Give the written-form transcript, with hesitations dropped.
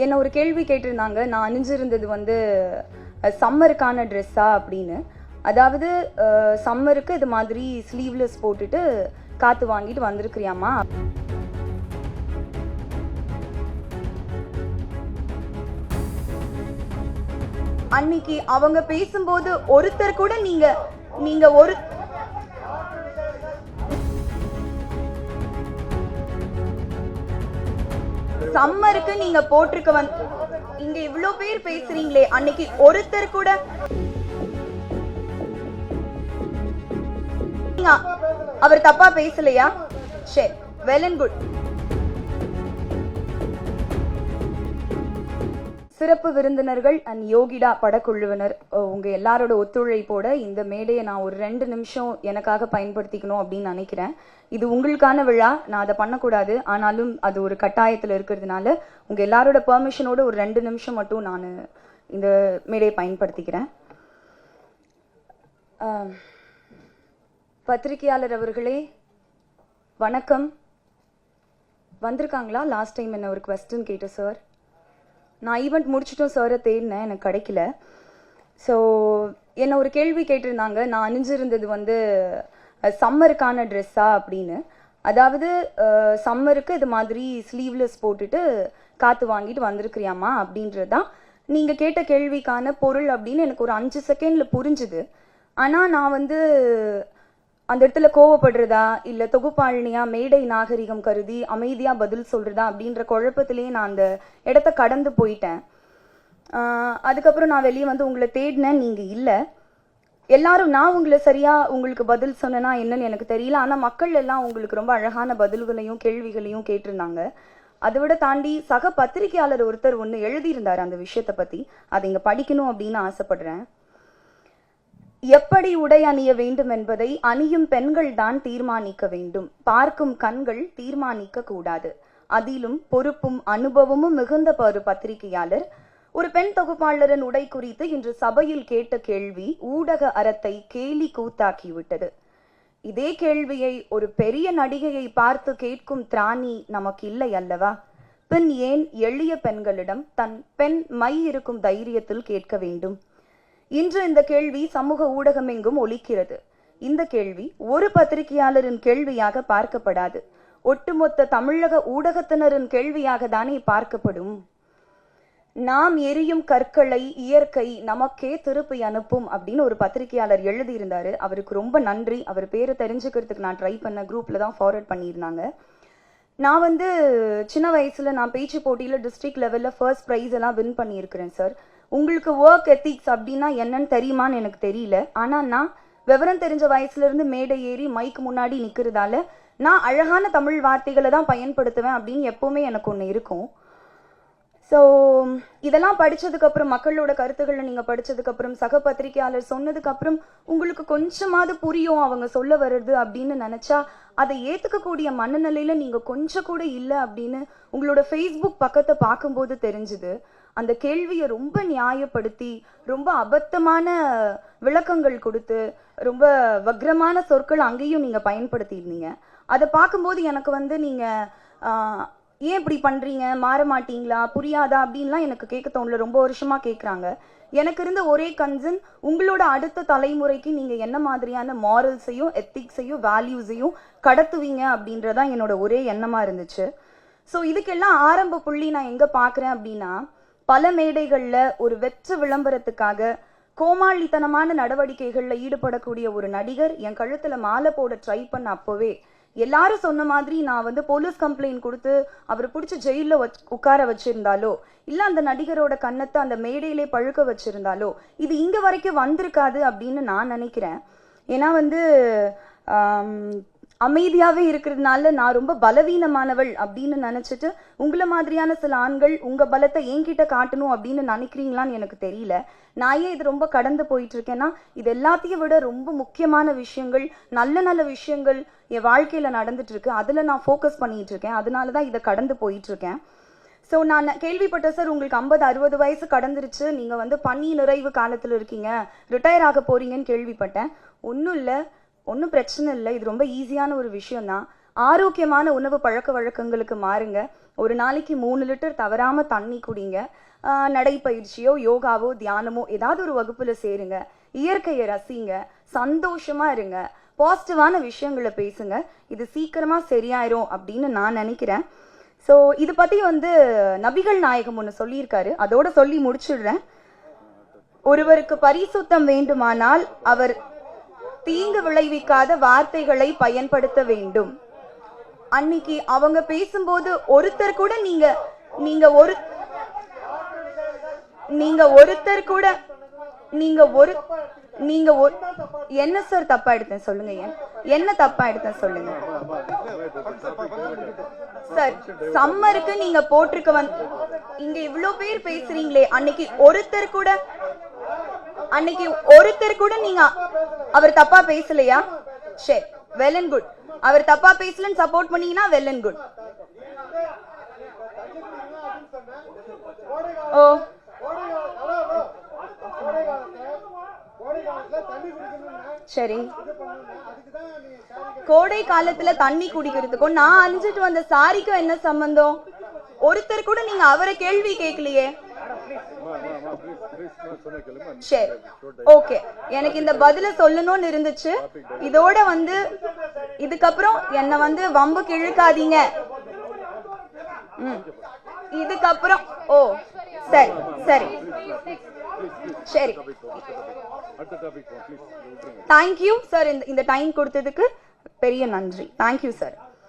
என்ன ஒரு கேள்வி கேட்டிருந்தாங்க. நான் அணிஞ்சிருந்தது வந்து சம்மருக்கான ட்ரெஸ்ஸா அப்படின்னு. அதாவது சம்மருக்கு இது மாதிரி ஸ்லீவ்லெஸ் போட்டுட்டு காத்து வாங்கிட்டு வந்திருக்கிறியாமா. அன்னைக்கு அவங்க பேசும்போது ஒருத்தர் கூட நீங்க ஒரு சம்மருக்கு நீங்க போட்டிருக்க இங்க இவ்ளோ பேர் பேசுறீங்களே, அன்னைக்கு ஒருத்தர் கூட அவர் தப்பா பேசலையா? சரி, வெல் அண்ட் குட். சிறப்பு விருந்தினர்கள் அண்ட் யோகிடா படக்குழுவினர், உங்க எல்லாரோட ஒத்துழைப்போட இந்த மேடையை நான் ஒரு 2 நிமிஷம் எனக்காக பயன்படுத்திக்கணும் அப்படின்னு நினைக்கிறேன். இது உங்களுக்கான விழா, நான் அதை பண்ணக்கூடாது, ஆனாலும் அது ஒரு கட்டாயத்தில் இருக்கிறதுனால உங்க எல்லாரோட பெர்மிஷனோட ஒரு 2 நிமிஷம் மட்டும் நான் இந்த மேடையை பயன்படுத்திக்கிறேன். பத்திரிகையாளர் அவர்களே வணக்கம். வந்திருக்காங்களா? லாஸ்ட் டைம் என்ன ஒரு குவெஸ்டின் கேட்ட சார், நான் ஈவெண்ட் முடிச்சிட்டோம் சாரை தேடினேன், எனக்கு கிடைக்கல. ஸோ என்ன ஒரு கேள்வி கேட்டிருந்தாங்க. நான் அணிஞ்சிருந்தது வந்து சம்மருக்கான ட்ரெஸ்ஸா அப்படின்னு. அதாவது சம்மருக்கு இது மாதிரி ஸ்லீவ்லெஸ் போட்டுட்டு காத்து வாங்கிட்டு வந்திருக்கிறியாமா அப்படின்றதுதான் நீங்கள் கேட்ட கேள்விக்கான பொருள் அப்படின்னு எனக்கு ஒரு 5 செகண்ட்ல புரிஞ்சுது. ஆனால் நான் வந்து அந்த இடத்துல கோவப்படுறதா இல்லை தொகுப்பாளினியா மேடை நாகரிகம் கருதி அமைதியாக பதில் சொல்றதா அப்படின்ற குழப்பத்திலேயே நான் அந்த இடத்த கடந்து போயிட்டேன். அதுக்கப்புறம் நான் வெளியே வந்து உங்களை தேடினேன், நீங்கள் இல்லை. எல்லாரும் நான் உங்களை சரியா உங்களுக்கு பதில் சொன்னேன்னா என்னன்னு எனக்கு தெரியல, ஆனால் மக்கள் எல்லாம் உங்களுக்கு ரொம்ப அழகான பதில்களையும் கேள்விகளையும் கேட்டிருந்தாங்க. அதை விட தாண்டி சக பத்திரிகையாளர் ஒருத்தர் ஒன்று எழுதியிருந்தார் அந்த விஷயத்தை பற்றி, அதை இங்கே படிக்கணும் அப்படின்னு ஆசைப்படுறேன். எப்படி உடை அணிய வேண்டும் என்பதை அணியும் பெண்கள் தான் தீர்மானிக்க வேண்டும், பார்க்கும் கண்கள் தீர்மானிக்க கூடாது. அதிலும் பொறுப்பும் அனுபவமும் மிகுந்த ஒரு பத்திரிகையாளர் ஒரு பெண் தொகுப்பாளரின் உடை குறித்து இன்று சபையில் கேட்ட கேள்வி ஊடக அறத்தை கேலி கூத்தாக்கிவிட்டது. இதே கேள்வியை ஒரு பெரிய நடிகையை பார்த்து கேட்கும் திராணி நமக்கு இல்லை அல்லவா? பின் ஏன் எளிய பெண்களிடம் தன் பெண் மை இருக்கும் தைரியத்தில் கேட்க வேண்டும்? இன்று இந்த கேள்வி சமூக ஊடகம் எங்கும் ஒலிக்கிறது. இந்த கேள்வி ஒரு பத்திரிகையாளரின் கேள்வியாக பார்க்கப்படாது, ஒட்டுமொத்த தமிழக ஊடகத்தினரின் கேள்வியாக தானே பார்க்கப்படும். நாம் எரியும் கற்களை இயற்கை நமக்கே திருப்பி அனுப்பும் அப்படின்னு ஒரு பத்திரிகையாளர் எழுதியிருந்தாரு. அவருக்கு ரொம்ப நன்றி. அவர் பேரை தெரிஞ்சுக்கிறதுக்கு நான் ட்ரை பண்ண குரூப்ல தான் ஃபார்வர்ட் பண்ணியிருந்தாங்க. நான் வந்து சின்ன வயசுல நான் பேச்சு போட்டியில டிஸ்ட்ரிக்ட் லெவல்ல ஃபர்ஸ்ட் ப்ரைஸ் எல்லாம் வின் பண்ணியிருக்கிறேன் சார். உங்களுக்கு ஒர்க் எத்திக்ஸ் அப்படின்னா என்னன்னு தெரியுமான்னு எனக்கு தெரியல. ஆனால் நான் விவரம் தெரிஞ்ச வயசுல இருந்து மேடை ஏறி மைக்கு முன்னாடி நிற்கிறதால நான் அழகான தமிழ் வார்த்தைகளை தான் பயன்படுத்துவேன் அப்படின்னு எப்பவுமே எனக்கு ஒன்று இருக்கும். ஸோ இதெல்லாம் படித்ததுக்கப்புறம், மக்களோட கருத்துக்களை நீங்கள் படித்ததுக்கப்புறம், சக பத்திரிகையாளர் சொன்னதுக்கப்புறம் உங்களுக்கு கொஞ்சமாவது புரியும் அவங்க சொல்ல வருது அப்படின்னு நினச்சா அதை ஏற்றுக்கக்கூடிய மனநிலையில் நீங்கள் கொஞ்சம் கூட இல்லை அப்படின்னு உங்களோட ஃபேஸ்புக் பக்கத்தை பார்க்கும்போது தெரிஞ்சுது. அந்த கேள்வியை ரொம்ப நியாயப்படுத்தி ரொம்ப அபத்தமான விளக்கங்கள் கொடுத்து ரொம்ப வக்ரமான சொற்கள் அங்கேயும் நீங்கள் பயன்படுத்தியிருந்தீங்க. அதை பார்க்கும்போது எனக்கு வந்து நீங்கள் ஏன் இப்படி பண்ணுறீங்க, மாற மாட்டீங்களா, புரியாதா அப்படின்லாம் எனக்கு கேட்க தோணல. ரொம்ப வருஷமா கேட்குறாங்க. எனக்கு இருந்த ஒரே கன்சர்ன், உங்களோட அடுத்த தலைமுறைக்கு நீங்கள் என்ன மாதிரியான மாரல்ஸையும் எத்திக்ஸையும் வேல்யூஸையும் கடத்துவீங்க அப்படின்றதான் என்னோட ஒரே எண்ணமாக இருந்துச்சு. ஸோ இதுக்கெல்லாம் ஆரம்ப புள்ளி நான் எங்கே பார்க்குறேன் அப்படின்னா, பல மேடைகளில் ஒரு வெற்று விளம்பரத்துக்காக கோமாளித்தனமான நடவடிக்கைகளில் ஈடுபடக்கூடிய ஒரு நடிகர் என் கழுத்தில் மாலை போட ட்ரை பண்ண அப்போவே எல்லாரும் சொன்ன மாதிரி நான் வந்து போலீஸ் கம்ப்ளைண்ட் கொடுத்து அவர் பிடிச்சி ஜெயிலில் உட்கார வச்சிருந்தாலோ இல்லை அந்த நடிகரோட கன்னத்தை அந்த மேடையிலே பழுக்க வச்சிருந்தாலோ இது இங்கே வரைக்கும் வந்திருக்காது அப்படின்னு நான் நினைக்கிறேன். ஏன்னா வந்து அமைதியாகவே இருக்கிறதுனால நான் ரொம்ப பலவீனமானவள் அப்படின்னு நினச்சிட்டு உங்களை மாதிரியான சில ஆண்கள் உங்கள் பலத்தை என்கிட்ட காட்டணும் அப்படின்னு நினைக்கிறீங்களான்னு எனக்கு தெரியல. நான் ஏன் இது ரொம்ப கடந்து போயிட்டு இருக்கேன்னா, இது எல்லாத்தையும் விட ரொம்ப முக்கியமான விஷயங்கள், நல்ல நல்ல விஷயங்கள் என் வாழ்க்கையில் நடந்துட்டு இருக்கு. அதில் நான் ஃபோக்கஸ் பண்ணிட்டு இருக்கேன். அதனால தான் இதை கடந்து போயிட்டு இருக்கேன். ஸோ நான் கேள்விப்பட்ட சார், உங்களுக்கு 50-60 வயசு கடந்துருச்சு, நீங்கள் வந்து பணி நிறைவு காலத்தில் இருக்கீங்க, ரிட்டையர் ஆக போறீங்கன்னு கேள்விப்பட்டேன். ஒன்றும் இல்லை, ஒன்றும் பிரச்சனை இல்லை. இது ரொம்ப ஈஸியான ஒரு விஷயம் தான். ஆரோக்கியமான உணவு பழக்க வழக்கங்களுக்கு மாறுங்க. ஒரு நாளைக்கு 3 லிட்டர் தவறாம தண்ணி குடிங்க. நடைப்பயிற்சியோ யோகாவோ தியானமோ ஏதாவது ஒரு வகுப்புல சேருங்க. இயற்கையை ரசிங்க, சந்தோஷமா இருங்க, பாசிட்டிவான விஷயங்களை பேசுங்க. இது சீக்கிரமா சரியாயிரும் அப்படின்னு நான் நினைக்கிறேன். ஸோ இது பத்தி வந்து நபிகள் நாயகம் ஒன்று சொல்லியிருக்காரு, அதோட சொல்லி முடிச்சுடுறேன். ஒருவருக்கு பரிசுத்தம் வேண்டுமானால் அவர் தீங்கு விளைவிக்காத வார்த்தைகளை பயன்படுத்த வேண்டும். அன்னைக்கு அவங்க பேசும்போது ஒருத்தர் கூட என்ன சார் தப்பா எடுத்தேன் சொல்லுங்க. என்ன தப்பா எடுத்தேன் சொல்லுங்க சார். சம்மருக்கு நீங்க போட்டிருக்க இங்க இவ்ளோ பேர் பேசுறீங்களே, அன்னைக்கு ஒருத்தர் கூட நீங்க அவர் தப்பா பேசலையா? சரி, வெல் அண்ட் குட். அவர் தப்பா பேசலன்னு சப்போர்ட் பண்ணீங்கன்னா வெல் அண்ட் குட். ஓ சரி, கோடை காலத்துல தண்ணி குடிக்கிறதுக்கும் நான் அணிஞ்சிட்டு வந்த சாரிக்கும் என்ன சம்பந்தம்? ஒருத்தர் கூட நீங்க அவரை கேள்வி கேட்கலையே. சரி, ஓகே, எனக்கு இந்த பதில சொல்லணும்னு இருந்துச்சு. இதோட வந்து இதுக்கப்புறம் என்ன வந்து வம்புக்கு இழுக்காதீங்க. இதுக்கப்புறம் ஓ சரி சரி சரி, தேங்க்யூ சார். இந்த டைம் கொடுத்ததுக்கு பெரிய நன்றி. Thank you sir.